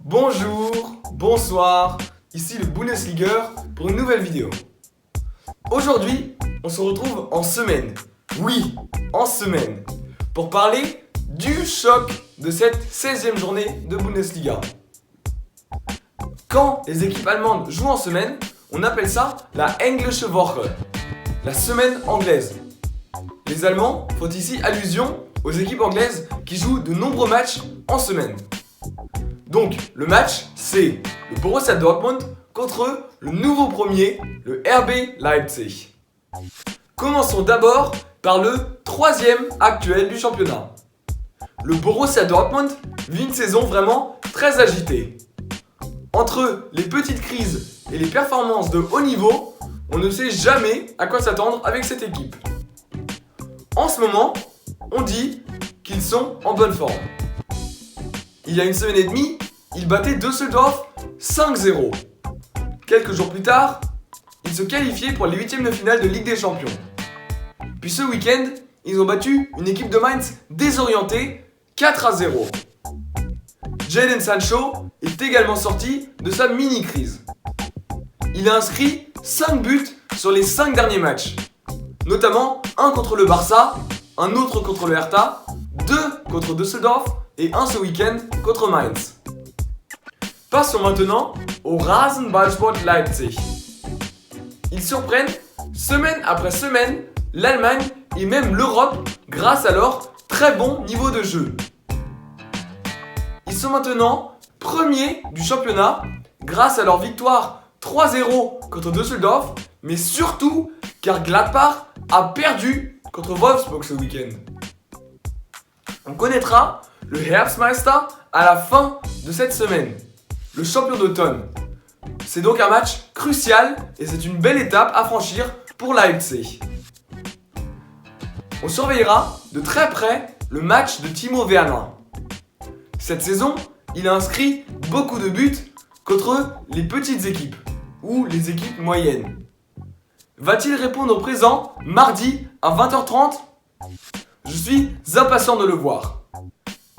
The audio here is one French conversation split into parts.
Bonjour, bonsoir, ici le Bundesliga pour une nouvelle vidéo. Aujourd'hui, on se retrouve en semaine, oui, en semaine, pour parler du choc de cette 16e journée de Bundesliga. Quand les équipes allemandes jouent en semaine, on appelle ça la Englische Woche, la semaine anglaise. Les Allemands font ici allusion aux équipes anglaises qui jouent de nombreux matchs en semaine. Donc le match, c'est le Borussia Dortmund contre le nouveau premier, le RB Leipzig. Commençons d'abord par le 3e actuel du championnat. Le Borussia Dortmund vit une saison vraiment très agitée. Entre les petites crises et les performances de haut niveau, on ne sait jamais à quoi s'attendre avec cette équipe. En ce moment, on dit qu'ils sont en bonne forme. Il y a une semaine et demie, ils battaient Düsseldorf 5-0. Quelques jours plus tard, ils se qualifiaient pour les huitièmes de finale de Ligue des Champions. Puis ce week-end, ils ont battu une équipe de Mainz désorientée 4-0. Jadon Sancho est également sorti de sa mini-crise. Il a inscrit 5 buts sur les 5 derniers matchs, notamment un contre le Barça, un autre contre le Hertha, 2 contre Düsseldorf et un ce week-end contre Mainz. Passons maintenant au Rasenballsport Leipzig. Ils surprennent semaine après semaine l'Allemagne et même l'Europe grâce à leur très bon niveau de jeu. Ils sont maintenant premiers du championnat grâce à leur victoire 3-0 contre Düsseldorf, mais surtout car Gladbach a perdu contre Wolfsburg ce week-end. On connaîtra le Herbstmeister à la fin de cette semaine, le champion d'automne. C'est donc un match crucial et c'est une belle étape à franchir pour Leipzig. On surveillera de très près le match de Timo Werner. Cette saison, il a inscrit beaucoup de buts contre les petites équipes ou les équipes moyennes. Va-t-il répondre au présent mardi à 20h30 ? Je suis impatient de le voir.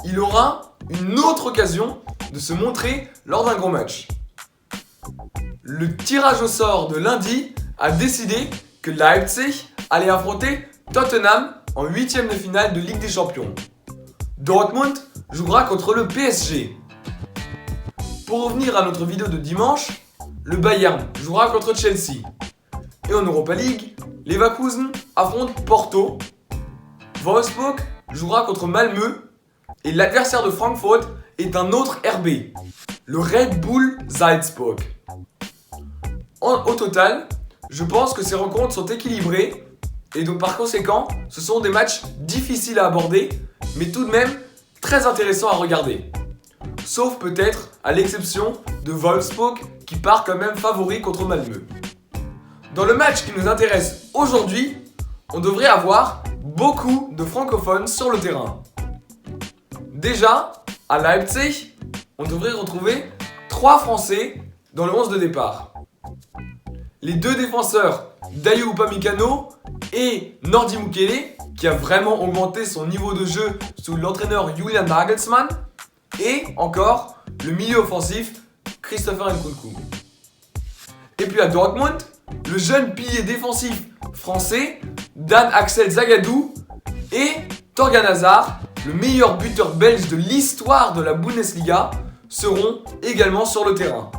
Il aura une autre occasion de se montrer lors d'un gros match. Le tirage au sort de lundi a décidé que Leipzig allait affronter Tottenham en 8e de finale de Ligue des Champions. Dortmund jouera contre le PSG. Pour revenir à notre vidéo de dimanche, le Bayern jouera contre Chelsea. Et en Europa League, Leverkusen affronte Porto. Wolfsburg jouera contre Malmö. Et l'adversaire de Francfort est un autre RB, le Red Bull Salzburg. Au total, je pense que ces rencontres sont équilibrées et donc par conséquent, ce sont des matchs difficiles à aborder, mais tout de même très intéressants à regarder. Sauf peut-être à l'exception de Wolfsburg qui part quand même favori contre Malmö. Dans le match qui nous intéresse aujourd'hui, on devrait avoir beaucoup de francophones sur le terrain. Déjà, à Leipzig, on devrait retrouver 3 Français dans le 11 de départ. Les 2 défenseurs, Dayot Upamecano et Nordi Mukiele, qui a vraiment augmenté son niveau de jeu sous l'entraîneur Julian Nagelsmann, et encore le milieu offensif, Christopher Nkunku. Et puis à Dortmund, le jeune pilier défensif français, Dan Axel Zagadou, et Thorgan Hazard, le meilleur buteur belge de l'histoire de la Bundesliga, seront également sur le terrain.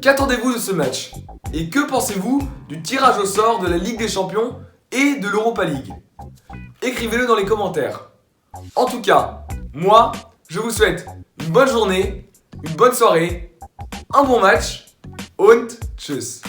Qu'attendez-vous de ce match ? Et que pensez-vous du tirage au sort de la Ligue des Champions et de l'Europa League ? Écrivez-le dans les commentaires. En tout cas, moi, je vous souhaite une bonne journée, une bonne soirée, un bon match und tschüss.